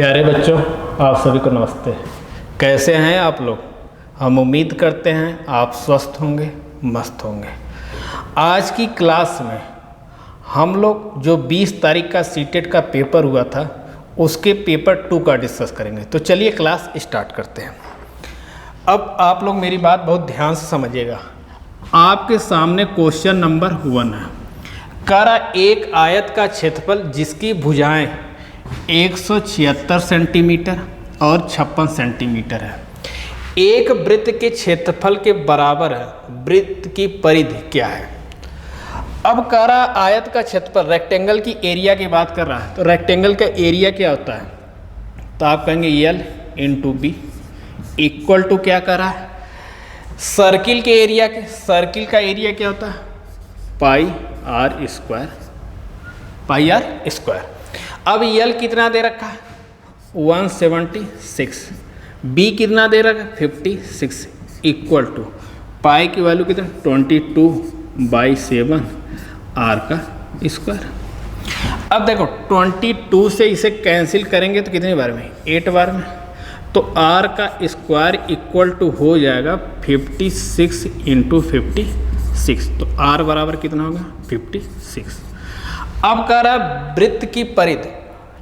प्यारे बच्चों, आप सभी को नमस्ते। कैसे हैं आप लोग? हम उम्मीद करते हैं आप स्वस्थ होंगे, मस्त होंगे। आज की क्लास में हम लोग जो 20 तारीख का सीटेट का पेपर हुआ था उसके पेपर 2 का डिस्कस करेंगे। तो चलिए क्लास स्टार्ट करते हैं। अब आप लोग मेरी बात बहुत ध्यान से समझिएगा। आपके सामने क्वेश्चन नंबर 1 है। करा एक आयत का क्षेत्रफल जिसकी भुजाएं 176 सेंटीमीटर और 56 सेंटीमीटर है, एक वृत्त के क्षेत्रफल के बराबर है। वृत्त की परिधि क्या है? अब कह रहा आयत का क्षेत्रफल, रेक्टेंगल की एरिया की बात कर रहा है। तो रेक्टेंगल का एरिया क्या होता है? तो आप कहेंगे L into B equal to क्या कर रहा है? सर्किल के एरिया के, सर्किल का एरिया क्या होता है? Pi R square, pi R square. अब L कितना दे रखा है? 176। B कितना दे रखा है? 56 इक्वल टू पाई की वैल्यू कितना? 22/7 R का स्क्वायर। अब देखो 22 से इसे कैंसिल करेंगे तो कितनी बार में? 8 बार में। तो R का स्क्वायर इक्वल टू हो जाएगा 56 इंटू 56। तो R बराबर कितना होगा? 56। अब कह रहा है वृत्त की परिधि,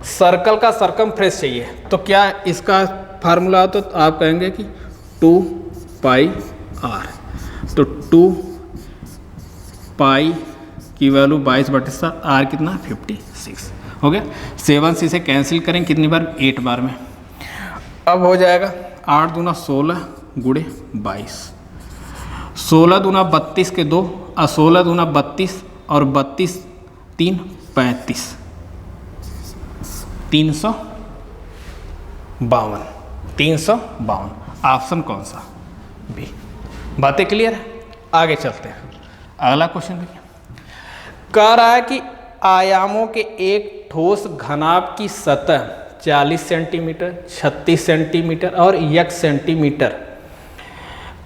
सर्कल का सरकमफ्रेंस चाहिए। तो क्या इसका फार्मूला हो? तो आप कहेंगे कि 2 पाई आर। तो 2 पाई की वैल्यू 22/7, आर कितना? 56 हो गया। 7 से इसे कैंसिल करें कितनी बार? 8 बार में। अब हो जाएगा 8 दूना 16 गुणे 22, 16 दूना 32 के 2 और 16 दूना 32 और 32 3 35, 352। 352 ऑप्शन कौन सा? बी। बातें क्लियर है? आगे चलते हैं। अगला क्वेश्चन देखिए। कह रहा है कि आयामों के एक ठोस घनाभ की सतह 40 सेंटीमीटर, 36 सेंटीमीटर और 1 सेंटीमीटर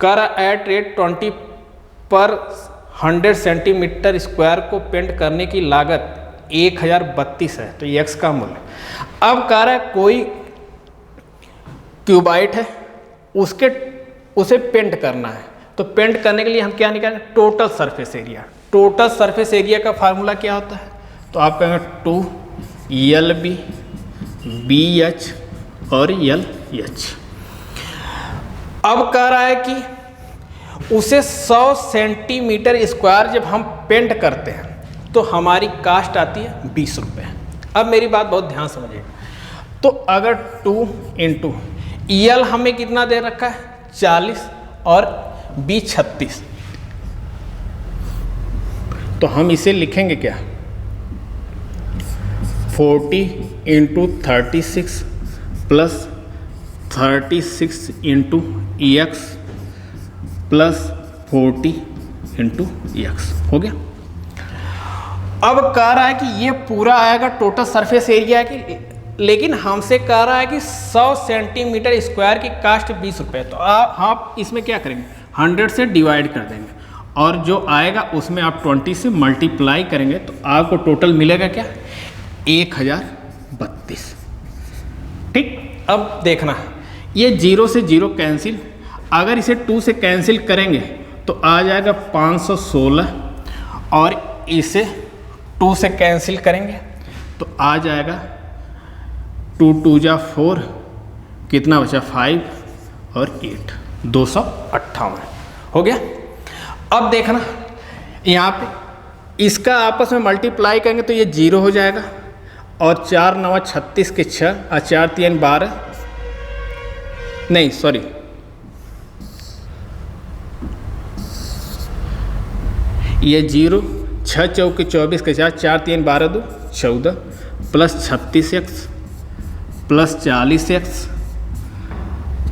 कह रहा एट रेट 20 पर 100 सेंटीमीटर स्क्वायर को पेंट करने की लागत 1032 है। तो x का मूल्य। अब कह रहा है कोई क्यूबाइट है, उसे पेंट करना है। तो पेंट करने के लिए हम क्या निकालें? Total surface area. Total surface area का फार्मूला क्या होता है? तो आप कहेंगे 2LB BH और LH। अब कह रहा है कि उसे 100 सेंटीमीटर स्क्वायर जब हम पेंट करते हैं तो हमारी कास्ट आती है 20 रुपये। अब मेरी बात बहुत ध्यान समझिएगा। तो अगर 2 इंटू L हमें कितना दे रखा है? 40 और B 36। तो हम इसे लिखेंगे क्या? 40 into 36 plus 36 into EX plus 40 into EX हो गया। अब कह रहा है कि ये पूरा आएगा टोटल सरफेस एरिया की, लेकिन हमसे कह रहा है कि 100 सेंटीमीटर स्क्वायर की कास्ट 20 रुपये। तो आप इसमें क्या करेंगे? 100 से डिवाइड कर देंगे और जो आएगा उसमें आप 20 से मल्टीप्लाई करेंगे तो आपको टोटल मिलेगा क्या? 1032। ठीक। अब देखना ये 0 से 0 कैंसिल, अगर इसे 2 से कैंसिल करेंगे तो आ जाएगा 516 और इसे 2 से कैंसिल करेंगे तो आ जाएगा 2 2 जा 4, कितना बचा? 5 और 8, 258 हो गया। अब देखना यहाँ पे इसका आपस में मल्टीप्लाई करेंगे तो ये 0 हो जाएगा और 4 9 36 के 6 और 4 3 12, नहीं सॉरी, ये 0, 6 चौके 24 के 4, 4 3 12 2 14 plus 36x plus 40x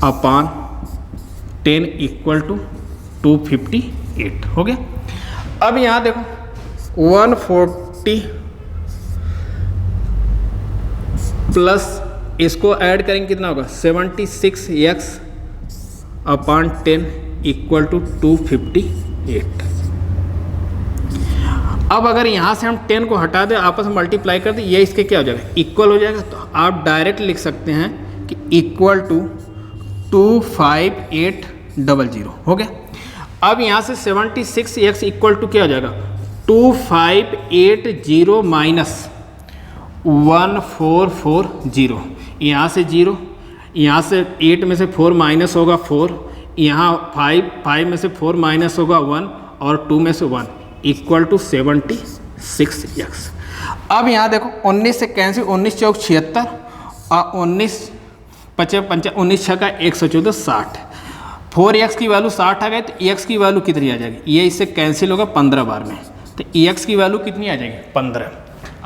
upon 10 equal to 258 हो गया। अब यहाँ देखो 140 प्लस इसको ऐड करेंगे कितना होगा? 76x upon 10 equal to 258। अब अगर यहाँ से हम 10 को हटा दें, आपस में मल्टीप्लाई कर दें, ये इसके क्या हो जाएगा, इक्वल हो जाएगा। तो आप डायरेक्ट लिख सकते हैं कि इक्वल टू 25800 हो गया। अब यहाँ से 76x इक्वल टू क्या हो जाएगा, 2580 माइनस 1440, यहाँ से 0, यहाँ से 8 में से 4 माइनस होगा 4, यहाँ 5 में से 4 माइनस होगा 1 और 2 में से 1 इक्वल टू 76x। अब यहाँ देखो 19 से कैंसिल, 19 चौक 76 और 19 पचे 19 छक्का 114 60। 4x की वैल्यू 60 आ गई तो x की वैल्यू कितनी आ जाएगी, ये इससे कैंसिल होगा 15 बार में, तो x की वैल्यू कितनी आ जाएगी 15।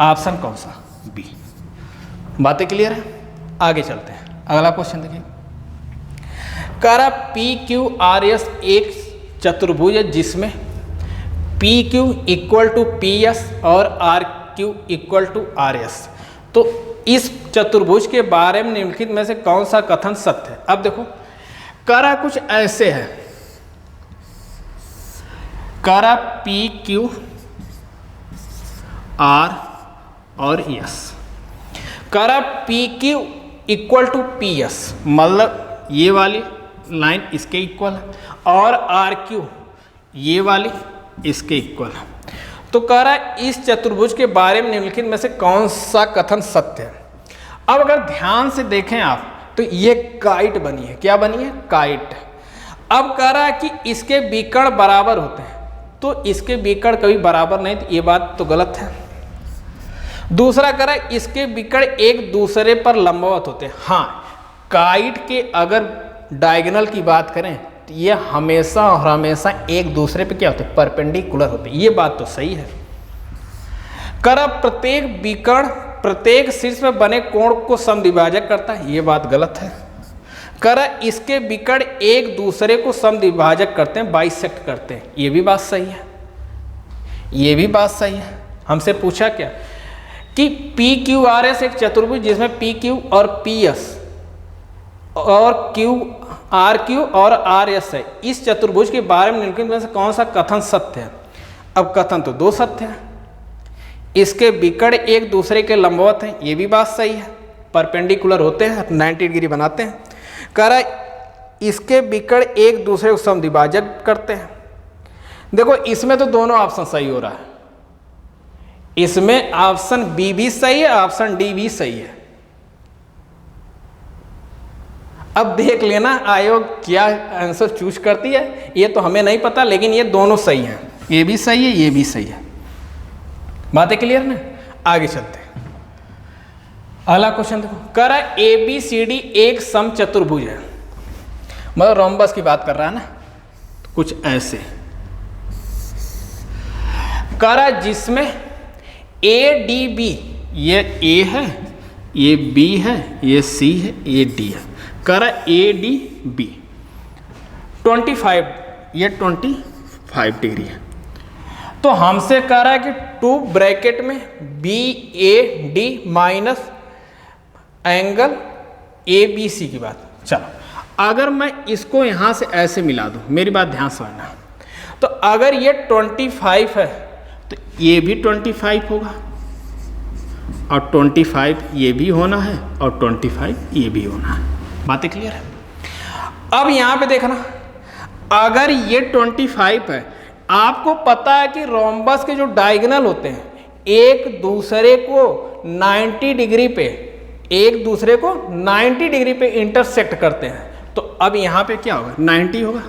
ऑप्शन कौन सा, बी। बातें क्लियर है, आगे चलते हैं। अगला क्वेश्चन देखिए, कह रहा PQRS एक चतुर्भुज है जिसमें PQ इक्वल टू PS और RQ इक्वल टू RS। तो इस चतुर्भुज के बारे में निम्नलिखित में से कौन सा कथन सत्य है। अब देखो कह रहा कुछ ऐसे है, कह रहा PQR और S, कह रहा PQ इक्वल टू PS, मतलब ये वाली लाइन इसके इक्वल है, और RQ ये वाली इसके इक्वल है। तो कह रहा है इस चतुर्भुज के बारे में निम्नलिखित में से कौन सा कथन सत्य है। अब अगर ध्यान से देखें आप तो ये काइट बनी है, क्या बनी है, काइट। अब कह रहा है कि इसके विकर्ण बराबर होते हैं, तो इसके विकर्ण कभी बराबर नहीं, तो ये बात तो गलत है। दूसरा कह रहा है इसके विकर्ण एक दूसरे पर लंबवत होते हैं। हाँ, काइट के अगर डायगोनल की बात करें तो ये हमेशा और हमेशा एक दूसरे पे क्या होते हैं, परपेंडिकुलर होते हैं, ये बात तो सही है। कर प्रत्येक विकर्ण प्रत्येक शीर्ष में बने कोण को समद्विभाजक करता है, ये बात गलत है। कर इसके विकर्ण एक दूसरे को समद्विभाजक करते हैं, बाइसेक्ट करते हैं, ये भी बात सही है, ये भी बात सही है। हमसे पूछा क्या कि PQRS एक चतुर्भुज जिसमें PQ और PS और RQ और RS है, इस चतुर्भुज के बारे में निम्नलिखित में से कौन सा कथन सत्य है। अब कथन तो दो सत्य है, इसके विकर्ण एक दूसरे के लंबवत हैं, ये भी बात सही है, परपेंडिकुलर होते हैं, 90 डिग्री बनाते हैं। कह रहा है इसके विकर्ण एक दूसरे को समद्विभाजक करते हैं। देखो इसमें तो दोनों ऑप्शन सही हो रहा है, इसमें ऑप्शन बी भी सही है, ऑप्शन डी भी सही है। अब देख लेना आयोग क्या आंसर चूज करती है, ये तो हमें नहीं पता, लेकिन ये दोनों सही हैं, ये भी सही है, ये भी सही है। बातें क्लियर ना, आगे चलते हैं। अगला क्वेश्चन देखो, कह रहा है ABCD एक समचतुर्भुज है, मतलब रोम्बस की बात कर रहा है ना, तो कुछ ऐसे कह रहा है जिसमें ADB, ये A है, ये B है, ये C है, ये D है। कह रहा ADB 25, ये 25 डिग्री है। तो हमसे कह रहा है कि 2 ब्रैकेट में BAD माइनस एंगल ABC की बात। चलो अगर मैं इसको यहाँ से ऐसे मिला दूँ, मेरी बात ध्यान से सुनना, तो अगर ये 25 है तो ये भी 25 होगा, और 25 ये भी होना है, और 25 ये भी होना है। बातें क्लियर है। अब यहाँ पे देखना, अगर ये 25 है, आपको पता है कि रोम्बस के जो डायगोनल होते हैं एक दूसरे को 90 डिग्री पे, एक दूसरे को 90 डिग्री पे इंटरसेक्ट करते हैं। तो अब यहाँ पे क्या होगा, 90 होगा,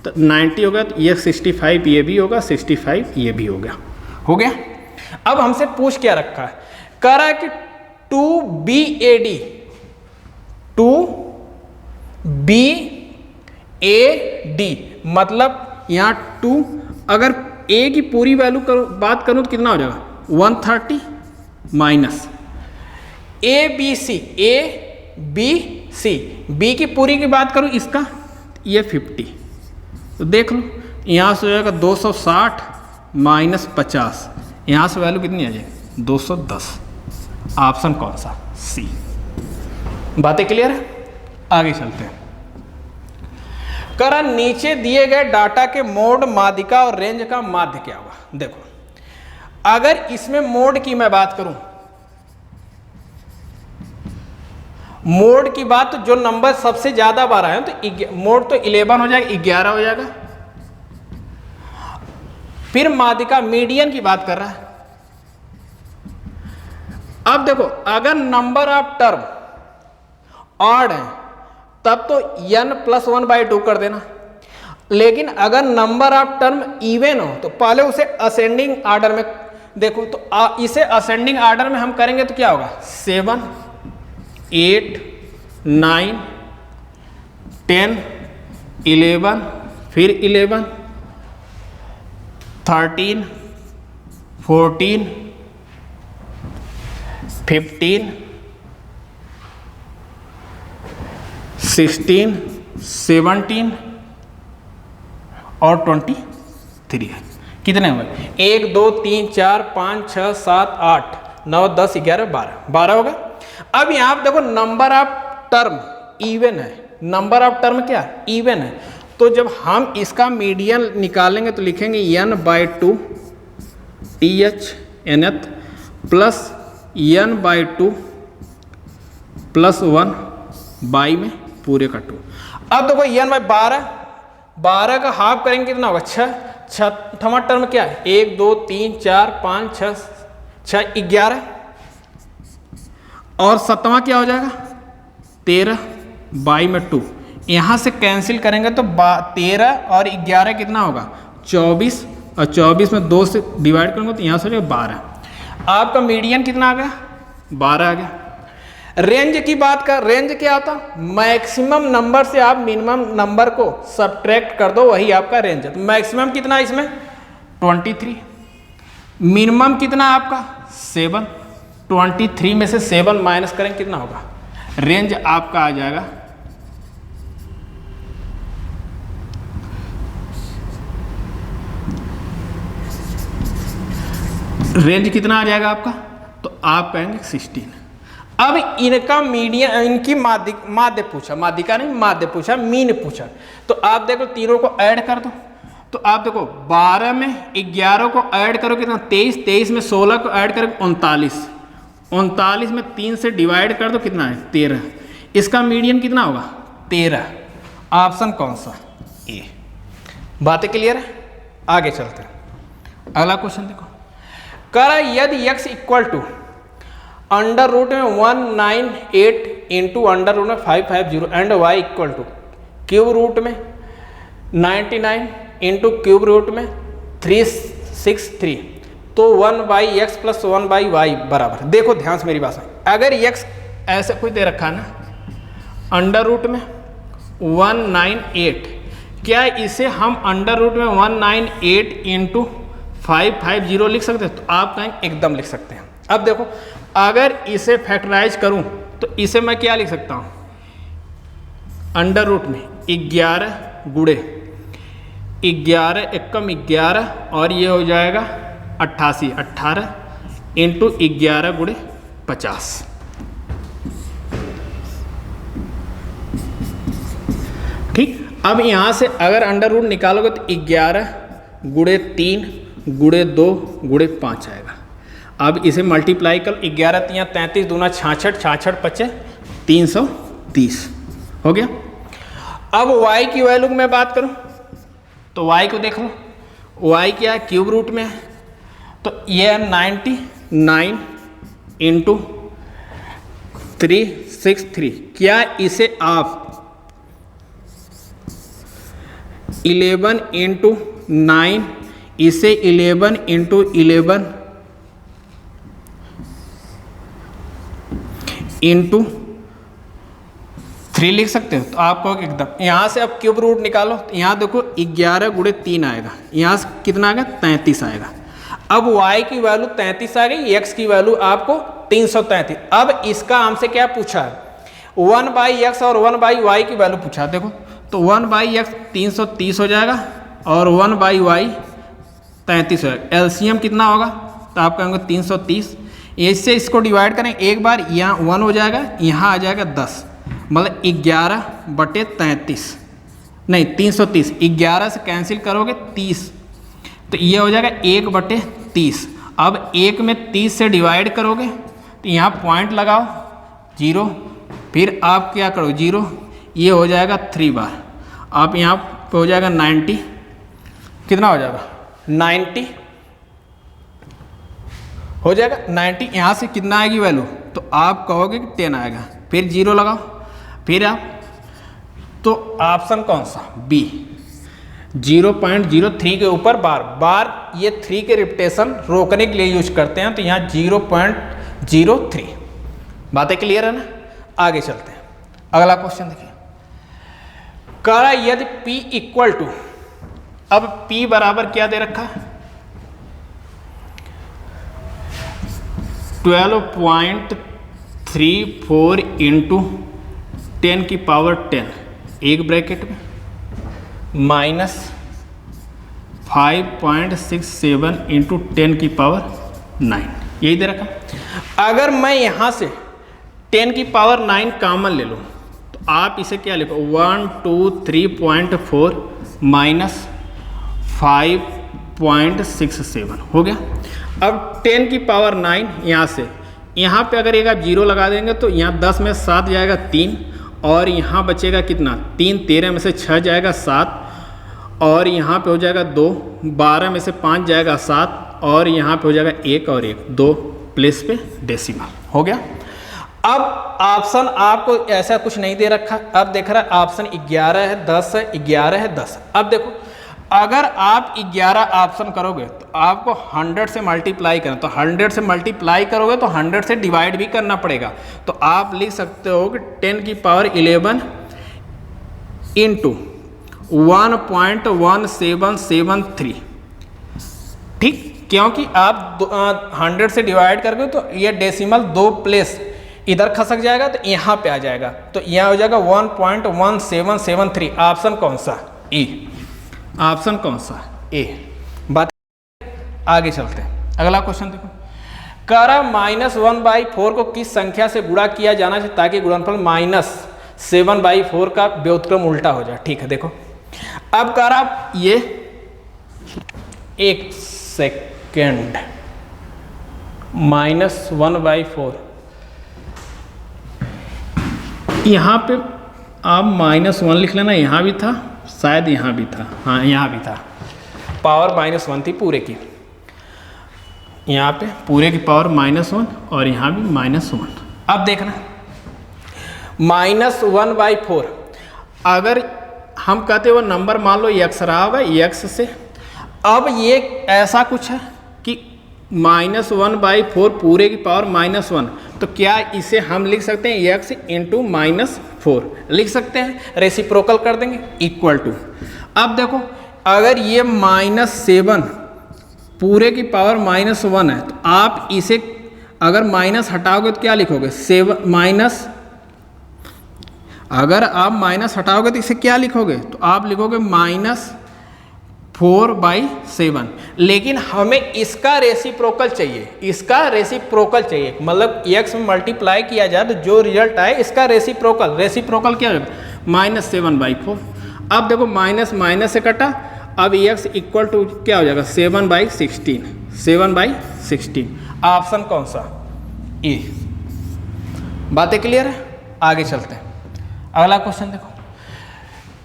तो 90 होगा तो ये 65 ये भी होगा, 65 ये भी होगा, हो गया। अब हमसे पूछ क्या रखा है, कह रहा है कि 2BAD 2BAD मतलब यहाँ 2, अगर A की पूरी वैल्यू बात करूँ तो कितना हो जाएगा 130 माइनस ABC B की पूरी की बात करूँ इसका ये 50, तो देख लो यहाँ से हो जाएगा 260 माइनस 50, यहाँ से वैल्यू कितनी आ जाएगी 210। ऑप्शन कौन सा, सी। बातें क्लियर है, आगे चलते हैं। करा नीचे दिए गए डाटा के मोड, माध्यिका और रेंज का माध्य क्या होगा। देखो अगर इसमें मोड की मैं बात करूं, मोड की बात, तो जो नंबर सबसे ज्यादा बार आए तो मोड तो 11 हो जाएगा, 11 हो जाएगा। फिर माध्यिका मीडियन की बात कर रहा है। अब देखो, अगर नंबर ऑफ टर्म ऑड है तब तो n+1/2 कर देना, लेकिन अगर नंबर ऑफ टर्म इवन हो तो पहले उसे असेंडिंग ऑर्डर में देखो। तो इसे असेंडिंग ऑर्डर में हम करेंगे तो क्या होगा, 7, 8, 9, 10, 11, फिर 11, 13, 14, 15, 16, 17 और 23 है। कितने हुए, 1, 2, 3, 4, 5, 6, 7, 8, 9, 10, 11, 12 होगा। अब यहाँ पे देखो नंबर ऑफ टर्म इवन है, नंबर ऑफ टर्म क्या इवन है, तो जब हम इसका मीडियन निकालेंगे तो लिखेंगे n/2 TH nth plus n/2 plus 1 by में पूरे का 2। अब देखो n/12, 12 का हाफ करेंगे कितना होगा, 6, छठवां टर्म क्या है, 1, 2, 3, 4, 5, 6, 11, और सतवां क्या हो जाएगा 13 बाई में 2। यहाँ से कैंसिल करेंगे तो 13 और 11 कितना होगा 24, और 24 में 2 से डिवाइड करेंगे तो यहाँ से हो जाएगा 12। आपका मीडियन कितना आ गया, 12 आ गया। रेंज की बात कर, रेंज क्या आता, मैक्सिमम नंबर से आप मिनिमम नंबर को सब्ट्रैक्ट कर दो, वही आपका रेंज है। तो मैक्सिमम कितना है इसमें 23, मिनिमम कितना है आपका 7, 23 में से 7 माइनस करें कितना होगा, रेंज आपका आ जाएगा रेंज कितना आ जाएगा आपका, तो आप कहेंगे 16। अब इनका मीडियन, इनकी माध्य पूछा, माध्यिका नहीं माध्य पूछा, मीन पूछा, तो आप देखो तीनों को ऐड कर दो। तो आप देखो 12 में 11 को ऐड करो कितना 23, 23 में 16 को ऐड करो 39, 39 में 3 से डिवाइड कर दो कितना है 13। इसका मीडियन कितना होगा 13। ऑप्शन कौन सा, ए। बातें क्लियर है, आगे चलते हैं। अगला क्वेश्चन देखो, करा यदि x equal to under root में 198 इंटू अंडर रूट में 550 and y equal to cube root में 99 इंटू क्यूब रूट में 363, तो 1/x प्लस 1/y बराबर। देखो ध्यान से मेरी बात है, अगर x ऐसे कुछ दे रखा ना अंडर रूट में 198, क्या इसे हम अंडर रूट में 198 इंटू 550 लिख सकते हैं, तो आप कहेंगे एकदम लिख सकते हैं। अब देखो अगर इसे फैक्टराइज करूं तो इसे मैं क्या लिख सकता हूं, अंडर रूट में 11 गुड़े 11 एकम 11 और ये हो जाएगा 88, 18 इंटू 11 गुड़े 50। ठीक, अब यहाँ से अगर अंडर रूट निकालोगे तो 11 गुड़े 3 गुड़े 2 गुड़े 5 आएगा। अब इसे मल्टीप्लाई कर, 11 3 33 दूना 66, 66 5 330 हो गया। अब y की वैल्यू की मैं बात करूं तो y को देख लो, y क्या है क्यूब रूट में है, तो ये है 99 इंटू 363। क्या इसे आप 11 इंटू 9, इसे 11 इंटू 11 इंटू 3 लिख सकते हो, तो आपको एकदम यहाँ से अब क्यूब रूट निकालो, तो यहाँ देखो 11 गुड़े 3 आएगा, यहाँ से कितना आएगा 33 आएगा। अब y की वैल्यू 33 आ गई, x की वैल्यू आपको 333। अब इसका हमसे क्या पूछा है 1/x और 1/y की वैल्यू पूछा। देखो तो 1/x 330 हो जाएगा और 1/y 33 हो जाएगा। एलसीएम कितना होगा, तो आप कहेंगे 330। इससे इसको डिवाइड करें एक बार, यहाँ 1 हो जाएगा, यहाँ आ जाएगा 10, मतलब 11/33 नहीं 330। 11 से कैंसिल करोगे 30, तो ये हो जाएगा 1/30। अब 1 में 30 से डिवाइड करोगे तो यहाँ पॉइंट लगाओ 0, फिर आप क्या करो 0, ये हो जाएगा 3 बार, आप यहाँ पे हो जाएगा 90, कितना हो जाएगा 90 हो जाएगा 90, यहाँ से कितना आएगी वैल्यू, तो आप कहोगे कि 10 आएगा, फिर 0 लगाओ, फिर आप, तो ऑप्शन कौन सा बी 0.03 के ऊपर बार बार, ये 3 के रिपीटेशन रोकने के लिए यूज करते हैं, तो यहाँ 0.03। बातें क्लियर है ना। आगे चलते हैं, अगला क्वेश्चन देखिए, करा यदि P इक्वल टू, अब P बराबर क्या दे रखा है 12.34 इंटू 10 की पावर 10 एक ब्रैकेट में माइनस 5.67 इंटू 10 की पावर 9, यही दे रखा। अगर मैं यहाँ से 10 की पावर 9 कॉमन ले लूँ तो आप इसे क्या लिखो 123.4 माइनस 5.67 हो गया। अब 10 की पावर 9 यहाँ से, यहाँ पे अगर एक आप 0 लगा देंगे तो यहाँ 10 में 7 जाएगा 3, और यहाँ बचेगा कितना 3, 13 में से 6 जाएगा 7, और यहाँ पे हो जाएगा 2, 12 में से 5 जाएगा 7, और यहाँ पे हो जाएगा 1 और 1, 2 प्लेस पे डेसिमल हो गया। अब ऑप्शन आपको ऐसा कुछ नहीं दे रखा, अब देख रहा है ऑप्शन 11 है 10 है, 11 है 10। अब देखो अगर आप 11 ऑप्शन करोगे तो आपको 100 से मल्टीप्लाई करना, तो 100 से मल्टीप्लाई करोगे तो 100 से डिवाइड भी करना पड़ेगा, तो आप लिख सकते हो कि 10 की पावर 11 इंटू 1.1773, ठीक, क्योंकि आप 100 से डिवाइड करोगे तो ये डेसिमल 2 प्लेस इधर खसक जाएगा तो यहाँ पे आ जाएगा, तो यहाँ हो जाएगा 1.1773। ऑप्शन कौन सा ए, ऑप्शन कौन सा ए। बात आगे चलते हैं, अगला क्वेश्चन देखो, करा -1/4 को किस संख्या से गुणा किया जाना चाहिए ताकि गुणनफल -7/4 का व्युत्क्रम उल्टा हो जाए। ठीक है, देखो अब करा ये 1 सेकेंड -1/4, यहाँ पे आप -1 लिख लेना, यहाँ भी था शायद, यहाँ भी था, हाँ यहाँ भी था, पावर -1 थी पूरे की, यहाँ पे पूरे की पावर -1 और यहाँ भी -1। अब देखना -1/4, अगर हम कहते वो नंबर मान लो x रहा होगा x से, अब ये ऐसा कुछ है कि -1/4 पूरे की पावर -1, तो क्या इसे हम लिख सकते हैं x इंटू -4 लिख सकते हैं, रेसिप्रोकल कर देंगे इक्वल टू। अब देखो अगर ये -7 पूरे की पावर -1 है तो आप इसे अगर माइनस हटाओगे तो क्या लिखोगे 7 माइनस, अगर आप माइनस हटाओगे तो इसे क्या लिखोगे, तो आप लिखोगे -4/7। लेकिन हमें इसका रेसिप्रोकल चाहिए, इसका रेसिप्रोकल चाहिए, मतलब x में मल्टीप्लाई किया जाए तो जो रिजल्ट आए इसका रेसिप्रोकल, रेसिप्रोकल क्या होगा -7/4। अब देखो माइनस माइनस से कटा, अब x इक्वल टू क्या हो जाएगा 7/16, 7/16। ऑप्शन कौन सा ए। बातें क्लियर है, आगे चलते हैं, अगला क्वेश्चन देखो,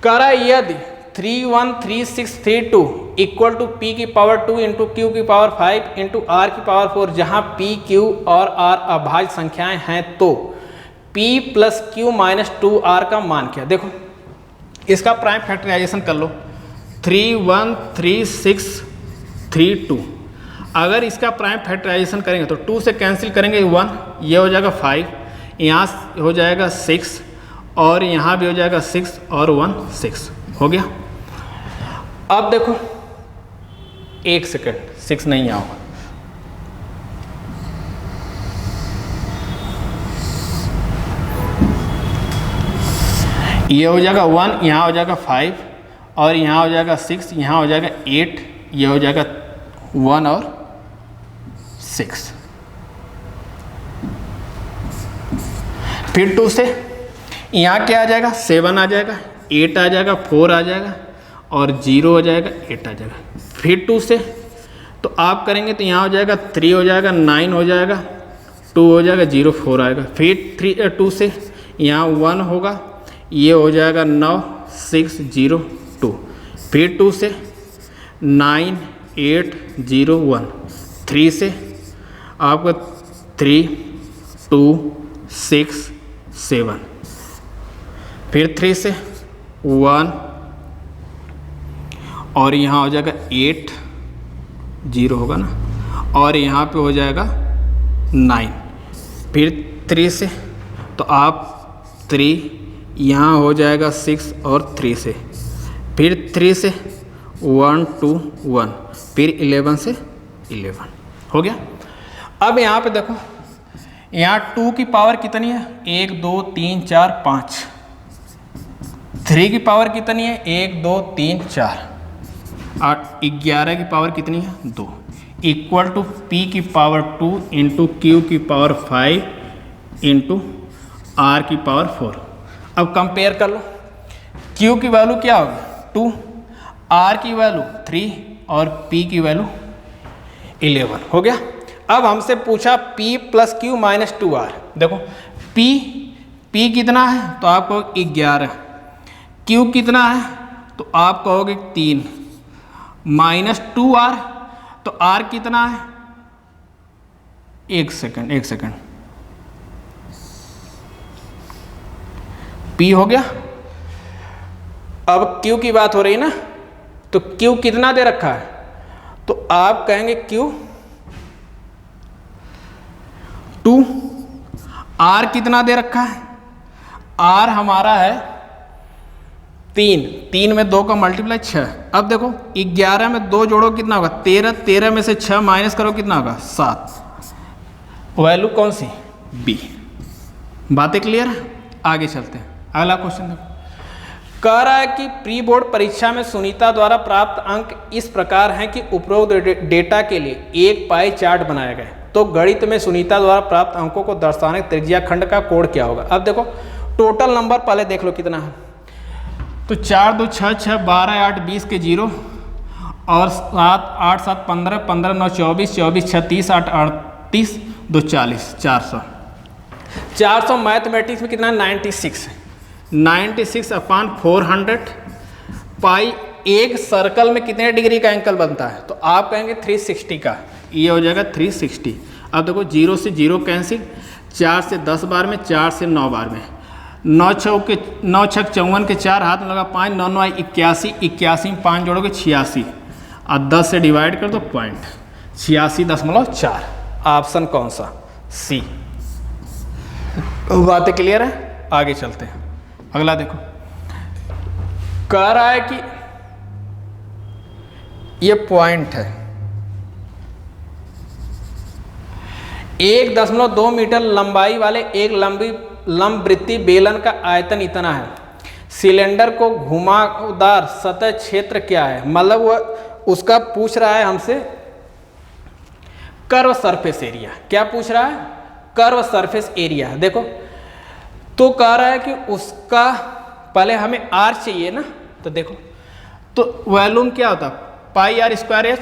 करा यदि 313632 इक्वल टू p की पावर 2 इंटू q की पावर 5 इंटू r की पावर 4, जहाँ p, q और r अभाज्य संख्याएं हैं तो p plus q minus 2r का मान क्या। देखो इसका प्राइम फैक्टराइजेशन कर लो, 313632, अगर इसका प्राइम फैक्टराइजेशन करेंगे तो 2 से कैंसिल करेंगे 1, ये हो जाएगा 5, यहाँ हो जाएगा 6, और यहाँ भी हो जाएगा 6 और 1 6 हो गया। अब देखो 1 सेकेंड, 6 नहीं आओगे, ये हो जाएगा 1, यहाँ हो जाएगा 5, और यहाँ हो जाएगा 6, यहाँ हो जाएगा 8, ये हो जाएगा 1 और 6। फिर 2 से यहाँ क्या आ जाएगा 7 आ जाएगा, 8 आ जाएगा, 4 आ जाएगा, और 0 हो जाएगा, 8 आ जाएगा। फिर 2 से तो आप करेंगे तो यहाँ हो जाएगा 3 हो जाएगा, 9 हो जाएगा, 2 हो जाएगा, 0 4 आएगा। फिर 2 से यहाँ 1 होगा, ये हो जाएगा 9 6 0 2। फिर 2 से 9 8 0 1। 3 से आपका 3 2 6 7। फिर 3 से 1 और यहाँ हो जाएगा 8 0 होगा ना, और यहाँ पे हो जाएगा 9। फिर 3 से तो आप 3 यहाँ हो जाएगा 6 और 3 से। फिर 3 से 1 2 1। फिर 11 से 11 हो गया। अब यहाँ पे देखो, यहाँ 2 की पावर कितनी है? 1 2 3 4 5। 3 की पावर कितनी है? 1 2 3 4। 11 की पावर कितनी है? 2। इक्वल टू P की पावर 2 इंटू Q की पावर 5 इंटू R की पावर 4। अब कंपेयर कर लो, Q की वैल्यू क्या होगी? 2, R की वैल्यू 3 और P की वैल्यू 11 हो गया। अब हमसे पूछा P plus Q minus 2R। देखो P कितना है तो आप कहोगे 11, Q कितना है तो आप कहोगे 3, माइनस 2R तो R कितना है? एक सेकंड P हो गया। अब Q की बात हो रही है ना, तो Q कितना दे रखा है तो आप कहेंगे Q 2। R कितना दे रखा है? R हमारा है 3 में 2 का मल्टीप्लाई 6। अब देखो 11 में 2 जोड़ो कितना होगा? 13। 13 में से 6 माइनस करो कितना होगा? 7। वैल्यू कौन सी? B। बातें क्लियर है? आगे चलते हैं। अगला क्वेश्चन देखो, कह रहा है कि प्री बोर्ड परीक्षा में सुनीता द्वारा प्राप्त अंक इस प्रकार हैं कि उपरोक्त डेटा के लिए एक पाई चार्ट बनाया गया। तो गणित में सुनीता द्वारा प्राप्त अंकों को दर्शाने त्रिज्या खंड का कोड क्या होगा? अब देखो टोटल नंबर पहले देख लो कितना है। तो 4 2 6 6 12 8 20 के 0 और 7 8 7 15 15 9 24 24 6 30 8 38 2 40 400 मैथमेटिक्स में कितना? 96 अपान 400 पाई। एक सर्कल में कितने डिग्री का एंगल बनता है? तो आप कहेंगे 360 का, ये हो जाएगा 360। अब देखो 0 से 0 कैंसिल, 4 से 10 बार में, 4 से 9 बार में, 9 छक 54 के 4 हाथ में लगा 5, 9 9 81, 81 में 5 जोड़ोगे 86 और 10 से डिवाइड कर दो पॉइंट 86.4। ऑप्शन कौन सा? सी। बातें क्लियर है? आगे चलते हैं। अगला देखो, कह रहा है कि ये पॉइंट है, 1.2 मीटर लंबाई वाले एक लंबवृत्तीय बेलन का आयतन इतना है। सिलेंडर को घुमावदार सतह क्षेत्र क्या है? मतलब वह उसका पूछ रहा है हमसे कर्व सरफेस एरिया। क्या पूछ रहा है? Curve surface area. देखो तो कह रहा है कि उसका पहले हमें R चाहिए ना, तो देखो तो वैल्यूम क्या होता? पाई R स्क्वायर H।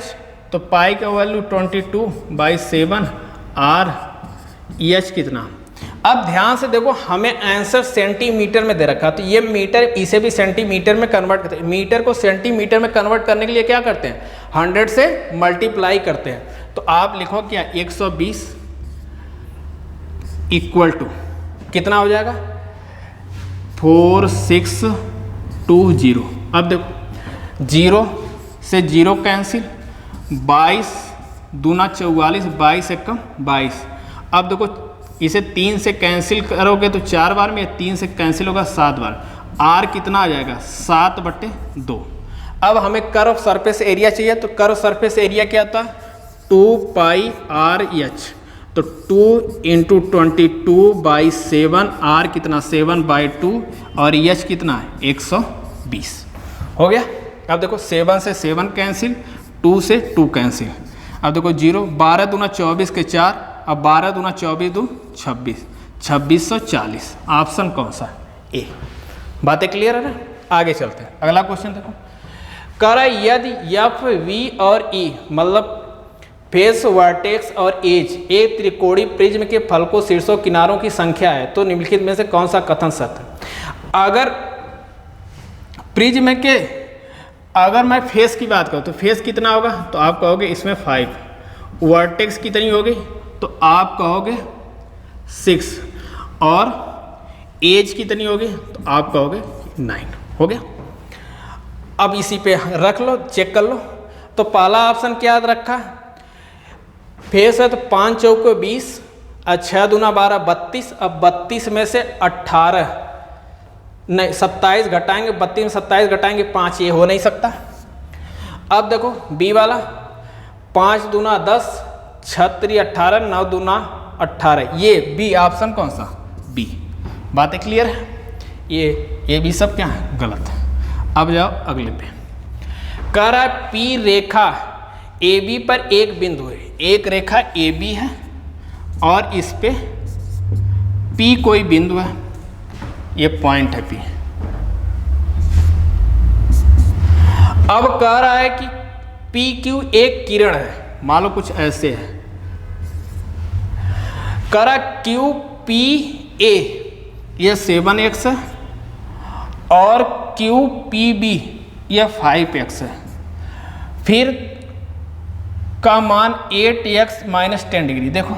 तो पाई का वैल्यू 22/7 R H कितना? अब ध्यान से देखो, हमें आंसर सेंटीमीटर में दे रखा, तो ये मीटर, इसे भी सेंटीमीटर में कन्वर्ट करते हैं। मीटर को सेंटीमीटर में कन्वर्ट करने के लिए क्या करते हैं? 100 से मल्टीप्लाई करते हैं। तो आप लिखो क्या? 120 इक्वल टू कितना हो जाएगा? 4620। अब देखो 0 से 0 कैंसिल, 22 दूना 44, 22 एकम 22। अब देखो इसे 3 से कैंसिल करोगे तो 4 बार में, 3 से कैंसिल होगा 7 बार। R कितना आ जाएगा? 7/2। अब हमें कर्व सरफेस एरिया चाहिए, तो कर्व सरफेस एरिया क्या होता है? 2 पाई RH। तो 2 इंटू 22/7, R कितना? 7/2 और H कितना है? 120 हो गया। अब देखो 7 से 7 कैंसिल, 2 से 2 कैंसिल। अब देखो 0, 12 दूना 24 के 4, अब 12 दूना 24 2 26, 2640। ऑप्शन कौन सा? ए। बातें क्लियर है ना? आगे चलते हैं। अगला क्वेश्चन देखो, कह रहा है यदि F, V और E मतलब फेस, वर्टेक्स और एज एक त्रिकोणीय प्रिज्म के फलकों शीर्षों किनारों की संख्या है तो निम्नलिखित में से कौन सा कथन सत्य है। अगर प्रिज्म के अगर मैं फेस की बात करूँ तो फेस कितना होगा तो आप कहोगे इसमें 5, वर्टेक्स कितनी होगी तो आप कहोगे 6 और एज कितनी होगी तो आप कहोगे 9। हो गया। अब इसी पे रख लो, चेक कर लो। तो पहला ऑप्शन क्या याद रखा, फेस है तो 5 चौके 20 और 6 दूना 12 32। अब 32 में से 18 नहीं 27 घटाएंगे, 32 में 27 घटाएंगे 5, ये हो नहीं सकता। अब देखो बी वाला 5 दूना 10 36 18 9 दूना 18, ये बी ऑप्शन कौन सा बी। बातें क्लियर है। ये भी सब क्या है गलत है। अब जाओ अगले पे। कह रहा है पी रेखा ए बी पर एक बिंदु है, एक रेखा ए बी है और इस पे पी कोई बिंदु है, ये पॉइंट है पी। अब कह रहा है कि पी क्यू एक किरण है, मान लो कुछ ऐसे है। कह रहा क्यू पी ए ये 7x है और क्यू पी बी ये 5x है, फिर का मान 8x माइनस 10 डिग्री। देखो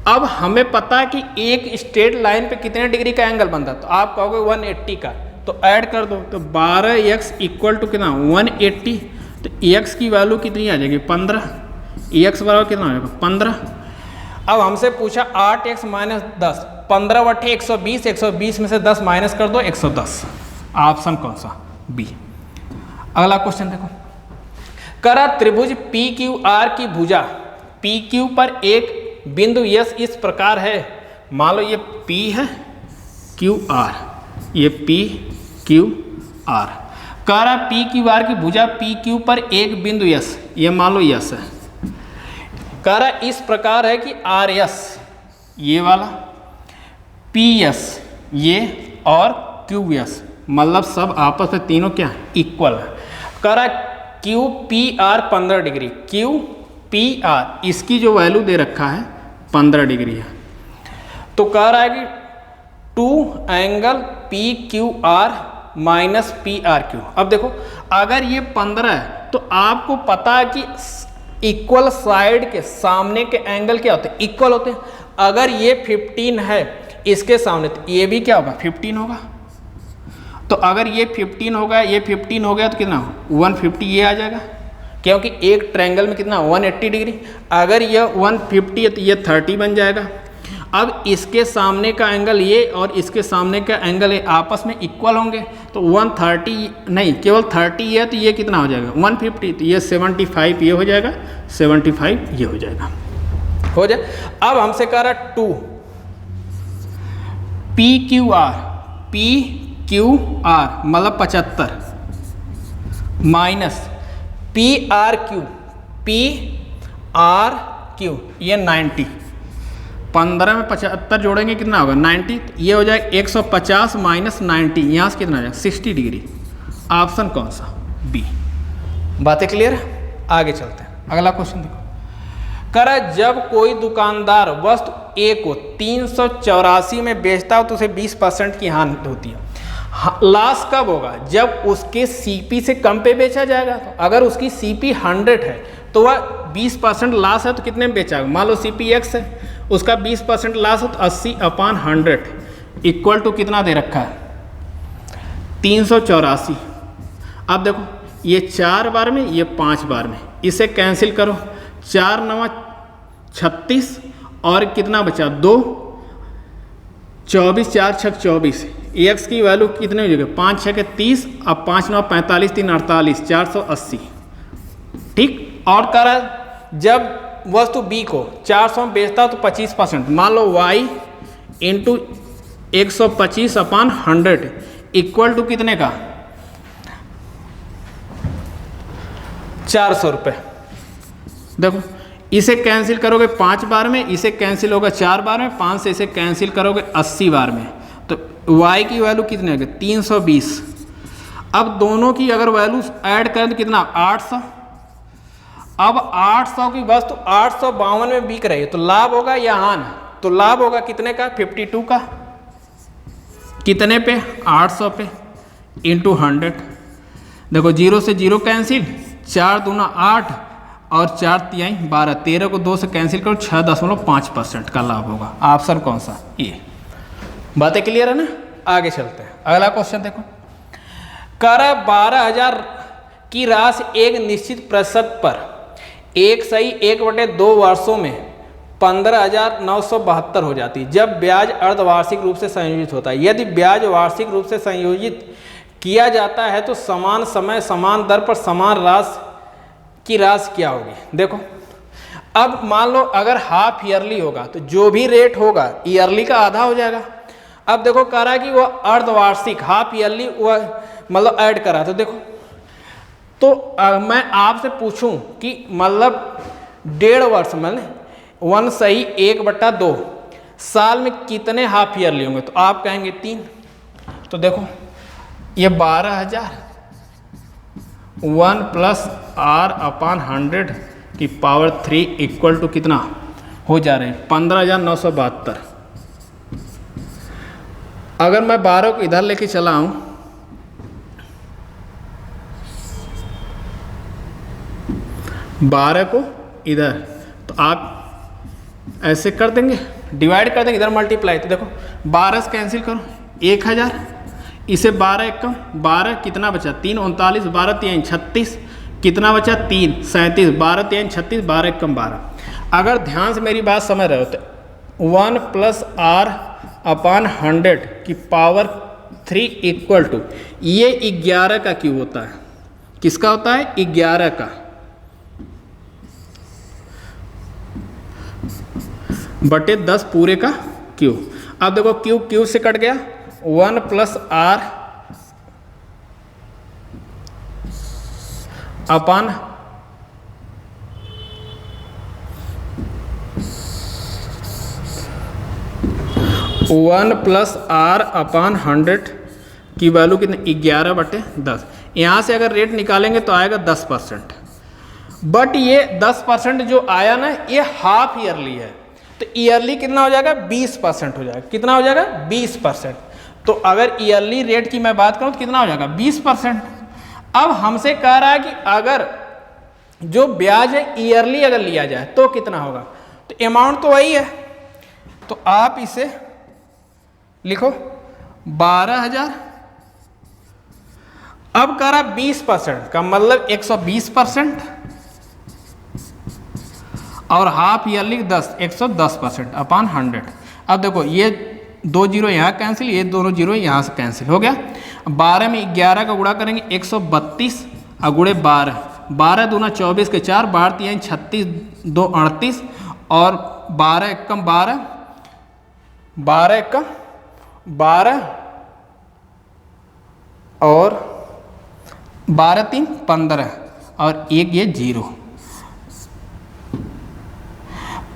अब हमें पता है कि एक स्ट्रेट लाइन पे कितने डिग्री का एंगल बनता है, तो आप कहोगे 180 का, तो ऐड कर दो तो 12x इक्वल टू कितना 180, तो x की वैल्यू कितनी आ जाएगी 15, x बराबर कितना हो जाएगा 15। अब हमसे पूछा 8x माइनस 10, 15 बटे 120, 120 में से 10 माइनस कर दो 110, ऑप्शन कौन सा बी। अगला क्वेश्चन देखो। करा त्रिभुज पी क्यू आर की भुजा पी क्यू पर एक बिंदु यस इस प्रकार है, मान लो ये P है क्यू आर, ये P क्यू आर। कह रहा पी क्यू आर की भुजा पी क्यू पर एक बिंदु यस, ये मान लो यस है। कह रहा इस प्रकार है कि आर यस ये वाला, पी यस ये और क्यू यस, मतलब सब आपस में तीनों क्या इक्वल है। कह रहा Q P R 15 degree, Q P R इसकी जो वैल्यू दे रखा है 15 डिग्री है। तो कह रहा है कि 2 angle P Q R minus P R Q. अब देखो अगर ये 15 है तो आपको पता है कि इक्वल साइड के सामने के एंगल क्या होते हैं इक्वल होते हैं। अगर ये 15 है इसके सामने तो ये भी क्या होगा 15 होगा। तो अगर ये 15 होगा ये 15 हो गया तो कितना 150 ये आ जाएगा, क्योंकि एक ट्रायंगल में कितना 180 डिग्री। अगर ये 150 है तो ये 30 बन जाएगा। अब इसके सामने का एंगल ये और इसके सामने का एंगल ये आपस में इक्वल होंगे, तो 130 नहीं केवल 30 ये है तो ये कितना हो जाएगा 150, तो ये 75 ये हो जाएगा, 75 ये हो जाएगा, हो जाए। अब हमसे कह रहा 2 पी क्यू आर मतलब 75 माइनस पी आर क्यू ये 90, 15 में 75 जोड़ेंगे कितना होगा 90, तो ये हो जाएगा 150 माइनस 90, यहाँ से कितना आ जाएगा 60 डिग्री। ऑप्शन कौन सा बी। बातें क्लियर है। आगे चलते हैं। अगला क्वेश्चन देखो। करा जब कोई दुकानदार वस्तु ए को 384 में बेचता हो तो उसे 20% की हानि होती है। लॉस कब होगा जब उसके सीपी से कम पे बेचा जाएगा। तो अगर उसकी सीपी 100 है तो वह 20% लॉस है तो कितने में बेचागा, मान लो सीपी x है उसका 20% लॉस हो तो 80/100 इक्वल टू कितना दे रखा है 384। अब देखो ये 4 बार में ये 5 बार में, इसे कैंसिल करो, 4 9 36 और कितना बचा 2 24 4 6 24, x की वैल्यू कितने हो जाएगी 5 6 के 30, अब 5 9 45 3 48 480 ठीक। और कह रहा जब वस्तु b को 400 में बेचता तो 25%, मान लो y इंटू 125/100 इक्वल टू कितने का 400 रुपये। देखो इसे कैंसिल करोगे 5 बार में, इसे कैंसिल होगा 4 बार में, 5 से इसे कैंसिल करोगे 80 बार में, तो y की वैल्यू कितनी होगी 320। अब दोनों की अगर वैल्यू ऐड करें तो कितना 800, अब 800 की वस्तु 852 में बिक रही है, तो लाभ होगा या हानि? तो लाभ होगा कितने का? 52 का। कितने पे? 800 पे इंटू 100। देखो 0 से 0 कैंसिल, 4 दूना 8 और 4 तिहाई 12, 13 को 2 से कैंसिल करो, 6.5% का लाभ होगा। ऑप्शन कौन सा? ये। बातें क्लियर है ना? आगे चलते हैं, अगला क्वेश्चन देखो। कर 12,000 की राशि एक निश्चित प्रतिशत पर 1/1/2 वर्षों में 15,972 हो जाती है जब ब्याज अर्धवार्षिक रूप से संयोजित होता है। यदि ब्याज वार्षिक रूप से संयोजित किया जाता है तो समान समय समान दर पर समान राशि की राशि क्या होगी? देखो अब मान लो अगर हाफ ईयरली होगा तो जो भी रेट होगा ईयरली का आधा हो जाएगा। अब देखो कह रहा है कि वह अर्धवार्षिक हाफ ईयरली वह मतलब ऐड करा, तो देखो तो मैं आपसे पूछूं कि मतलब 1.5 वर्ष मतलब 1/1/2 साल में कितने हाफ ईयरली होंगे? तो आप कहेंगे 3। तो देखो ये 12,000 1 + r/100 की पावर 3 इक्वल टू कितना हो जा रहे हैं? 15,972। अगर मैं 12 को इधर लेके चला हूं, बारह को इधर, तो आप ऐसे कर देंगे, डिवाइड कर देंगे, इधर मल्टीप्लाई। तो देखो 12 से कैंसिल करो, 1000, इसे 12 एकम 12 कितना बचा? 3 39, 12 3 36, कितना बचा? 3 37, 12 3 36, 12 एकम 12। अगर ध्यान से मेरी बात समझ रहे हो तो 1 + r/100 की पावर 3 इक्वल टू ये 11 का क्यूब होता है। किसका होता है? 11 का बटे 10 पूरे का क्यूब। अब देखो क्यूब क्यूब से कट गया, 1 + r/100 की वैल्यू कितनी? 11/10। यहाँ से अगर रेट निकालेंगे तो आएगा 10%। बट ये 10% जो आया ना ये हाफ ईयरली है, तो ईयरली कितना हो जाएगा? 20% हो जाएगा। कितना हो जाएगा? 20%। तो अगर ईयरली रेट की मैं बात करूं तो कितना हो जाएगा? 20%। अब हमसे कह रहा है कि अगर जो ब्याज है ईयरली अगर लिया जाए तो कितना होगा? तो अमाउंट तो वही है, तो आप इसे लिखो 12,000। अब कह रहा 20% का मतलब 120% और हाफ ईयरली 110% अपॉन 100। अब देखो ये 2 जीरो यहाँ कैंसिल, ये दोनों जीरो यहाँ से कैंसिल हो गया। 12 में 11 का गुणा करेंगे 132 और गुणे 12, 12 दूना 24 के 4, 12 3 36, 2 38 और 12 एकम 12, 12 एकम 12 और 12 3 15 और एक ये 0,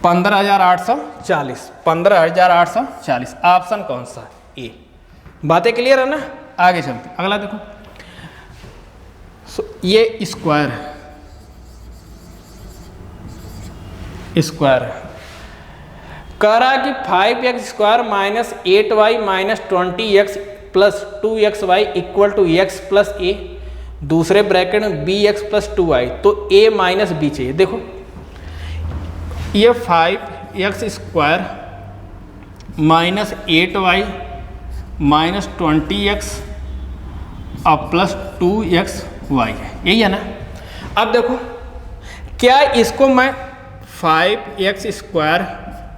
15,840। 15,840 ऑप्शन कौन सा? ए। बातें क्लियर है ना? आगे चलते अगला देखो। ये स्क्वायर है, स्क्वायर है। कह रहा कि 5x² - 8y - 20x + 2xy equal to x + a, दूसरे ब्रैकेट में bx + 2y, तो a - b चाहिए। देखो ये 5x² - 8y - 20x + 2xy है, यही है ना? अब देखो क्या इसको मैं 5x²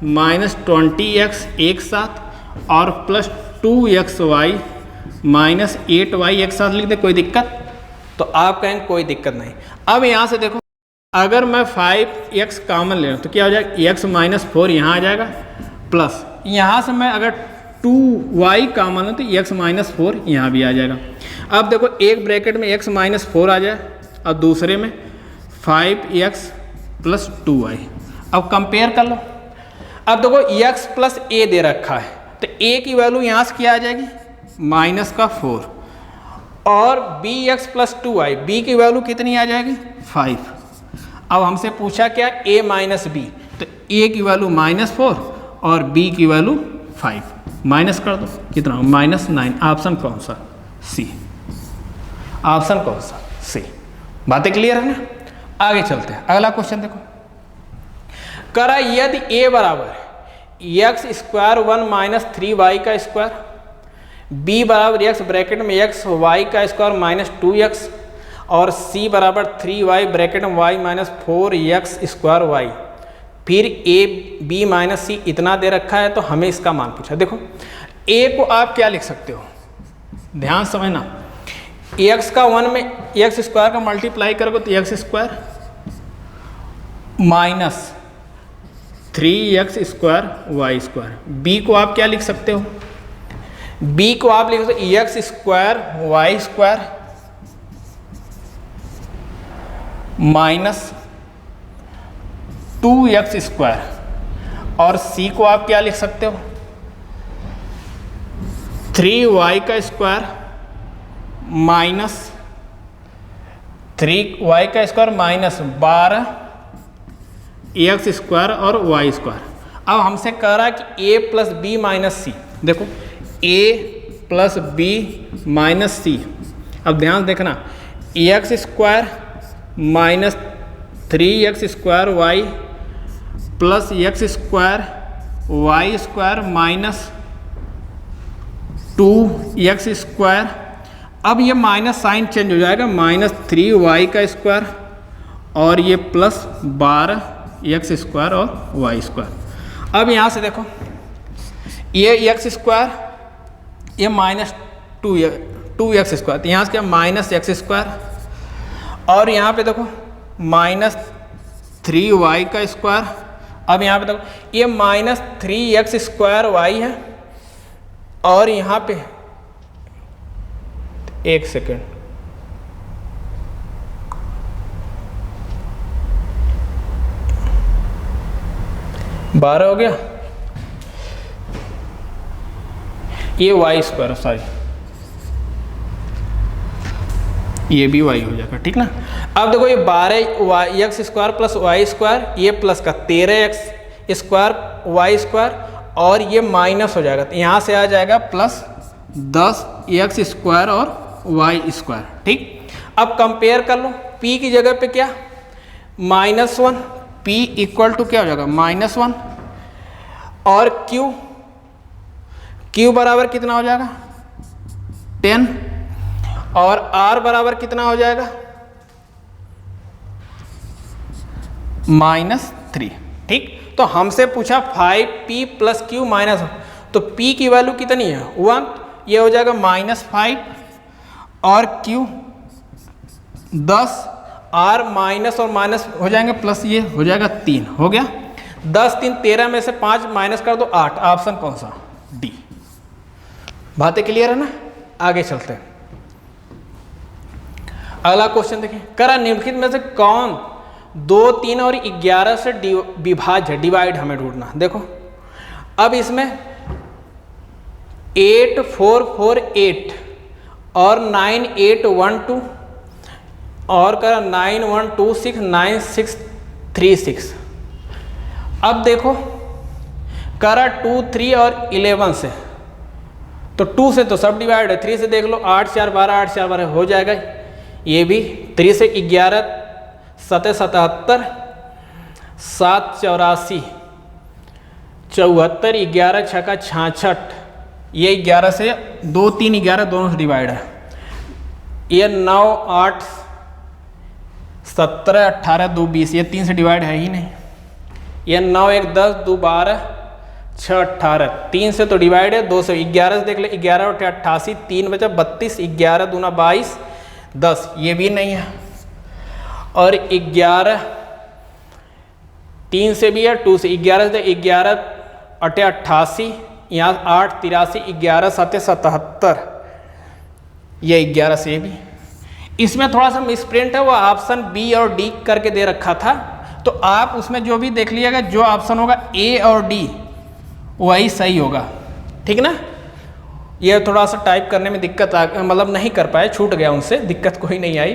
- 20x एक साथ और प्लस 2xy - 8y एक साथ लिख दे, कोई दिक्कत? तो आप कहेंगे कोई दिक्कत नहीं। अब यहाँ से देखो अगर मैं 5x कॉमन ले लूँ तो क्या हो जाएगा? x - 4 यहाँ आ जाएगा, प्लस यहाँ से मैं अगर 2y कॉमन लूँ तो x - 4 यहाँ भी आ जाएगा। अब देखो एक ब्रैकेट में x - 4 आ जाए और दूसरे में 5x + 2y। अब कंपेयर कर लो। अब देखो x + a दे रखा है तो a की वैल्यू यहाँ से क्या आ जाएगी? -4 और bx + 2y, b की वैल्यू कितनी आ जाएगी? 5। अब हमसे पूछा क्या, a माइनस बी, तो a की वैल्यू -4 और b की वैल्यू 5, माइनस कर दो, कितना -9। ऑप्शन कौन सा, सी। ऑप्शन कौन सा, सी। बातें क्लियर है ना। आगे चलते हैं, अगला क्वेश्चन देखो। करा यदि a बराबर x स्क्वायर 1 माइनस 3y का स्क्वायर, b बराबर x ब्रैकेट में x y का स्क्वायर माइनस 2x और c बराबर 3y ब्रैकेट में y minus 4x square y, फिर a b माइनस c इतना दे रखा है, तो हमें इसका मान पूछा। देखो a को आप क्या लिख सकते हो, ध्यान समझना, x का 1 में x स्क्वायर का मल्टीप्लाई करोगे तो x square minus 3x square y square. b को आप क्या लिख सकते हो, b को आप लिख सकते हो x square y square minus 2x square, और c को आप क्या लिख सकते हो 3y का स्क्वायर माइनस 3y का स्क्वायर माइनस 12x स्क्वायर और y स्क्वायर। अब हमसे कह रहा है कि a प्लस बी माइनस सी। देखो a प्लस बी माइनस सी, अब ध्यान देखना, x square minus 3x square y plus x square y square minus 2x square. अब ये माइनस साइन चेंज हो जाएगा, माइनस 3y का स्क्वायर और ये प्लस 12x स्क्वायर और y स्क्वायर। अब यहाँ से देखो ये x स्क्वायर, ये माइनस 2x स्क्वायर, तो यहाँ से क्या माइनस x स्क्वायर, और यहाँ पे देखो माइनस 3y का स्क्वायर। अब यहाँ पे देखो ये माइनस 3x स्क्वायर y है, और यहाँ पे एक सेकेंड, बारह हो गया, ये y स्क्वायर, सॉरी ये भी y हो जाएगा, ठीक ना। अब देखो ये 12x square plus y square, ये प्लस का 13x स्क्वायर y स्क्वायर, और ये माइनस हो जाएगा, तो यहाँ से आ जाएगा प्लस 10x स्क्वायर और y स्क्वायर, ठीक। अब कंपेयर कर लो, p की जगह पे क्या -1, p इक्वल टू क्या हो जाएगा -1, और q बराबर कितना हो जाएगा 10, और r बराबर कितना हो जाएगा -3, ठीक। तो हमसे पूछा 5p प्लस q माइनस, तो p की वैल्यू कितनी है 1, ये हो जाएगा -5 और q 10, r माइनस और माइनस हो जाएंगे प्लस, ये हो जाएगा 3, हो गया 10 3 13 में से 5 माइनस कर दो 8। ऑप्शन कौन सा, डी। बातें क्लियर है ना। आगे चलते हैं, अगला क्वेश्चन देखिए। करा निम्नलिखित में से कौन 2, 3 और 11 से विभाज्य है, डिवाइड हमें ढूंढना। देखो अब इसमें 8 4 4 8 और 9 8 1 2 और करा 9 1 2 6 9 6 3 6। अब देखो करा 2 3 और 11 से, तो 2 से तो सब डिवाइड है, 3 से देख लो 8 4 12 8 4 12 हो जाएगा, ये भी 3 से 11 7 77 7 84 74 11 6 का 66, ये 11 से 2 3 11 दोनों से डिवाइड है, ये 9 8 17 18 2 20, ये 3 से डिवाइड है ही नहीं, ये 9 1 10 2 12 6 18, 3 से तो डिवाइड है, 2 से 11 से देख ले 11 और 88 3 बचा 32 11 दूना 22 10, ये भी नहीं है, और 11 3 से भी है, 2 से 11 से 11 8 88, यहाँ 8 83 11 7 77, ये 11 से भी। इसमें थोड़ा सा मिसप्रिंट है, वो ऑप्शन बी और डी करके दे रखा था, तो आप उसमें जो भी देख लीजिएगा, जो ऑप्शन होगा ए और डी वही सही होगा, ठीक ना। ये थोड़ा सा टाइप करने में दिक्कत मतलब नहीं कर पाए, छूट गया उनसे, दिक्कत कोई नहीं आई,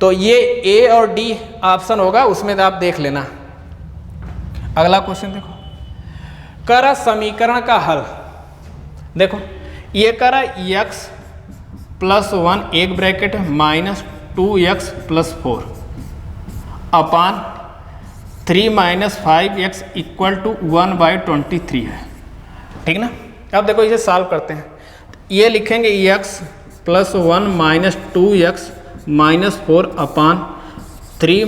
तो ये ए और डी ऑप्शन होगा, उसमें आप देख लेना। अगला क्वेश्चन देखो, करा समीकरण का हल। देखो ये करा x + 1 एक ब्रैकेट है -2x + 4 अपान 3 - 5x = 1/23 है, ठीक ना। अब देखो इसे सॉल्व करते हैं। ये लिखेंगे x + 1 - 2x - 4 अपान 3 -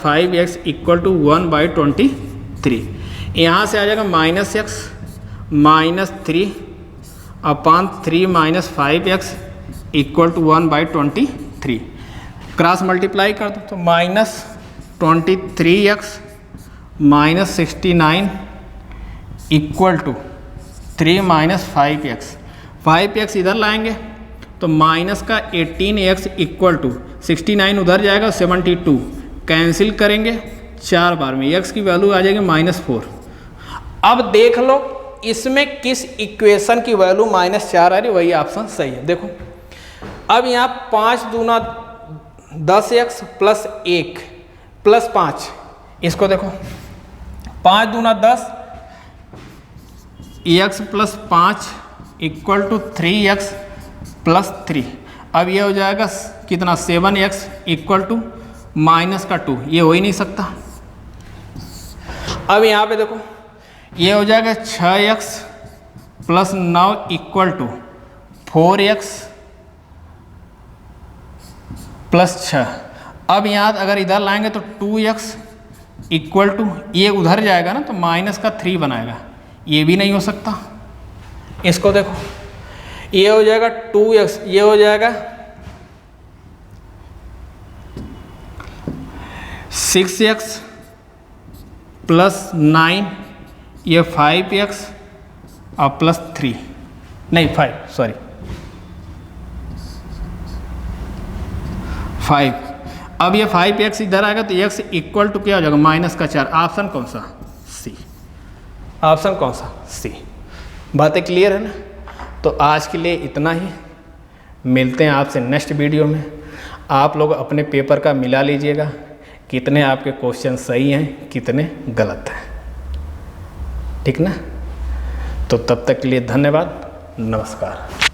5x = 1/23। यहाँ से आ जाएगा -x -3 अपान 3 - 5x = 1/23। क्रॉस मल्टीप्लाई कर दो तो -23x -69 = 3 - 5x। 5x इधर लाएंगे तो माइनस का 18x = 69 उधर जाएगा 72, कैंसिल करेंगे 4 बार में, x की वैल्यू आ जाएगी -4। अब देख लो इसमें किस इक्वेशन की वैल्यू -4 आ रही, वही ऑप्शन सही है। देखो अब यहाँ 5 दूना 10x + 1 + 5, इसको देखो 5 दूना 10 x + 5 = 3x + 3। अब ये हो जाएगा कितना 7x = -2, ये हो ही नहीं सकता। अब यहाँ पे देखो ये हो जाएगा 6x + 9 = 4x + 6। अब यहाँ अगर इधर लाएंगे तो 2x = ये उधर जाएगा ना तो -3 बनाएगा, ये भी नहीं हो सकता। इसको देखो ये हो जाएगा 2x, ये हो जाएगा 6x + 9, ये 5x + 3 नहीं 5। अब ये 5x इधर आएगा तो x = क्या हो जाएगा -4। ऑप्शन कौन सा? सी। ऑप्शन कौन सा? सी। बातें क्लियर है ना। तो आज के लिए इतना ही, मिलते हैं आपसे नेक्स्ट वीडियो में। आप लोग अपने पेपर का मिला लीजिएगा, कितने आपके क्वेश्चन सही हैं कितने गलत हैं, ठीक ना। तो तब तक के लिए धन्यवाद, नमस्कार।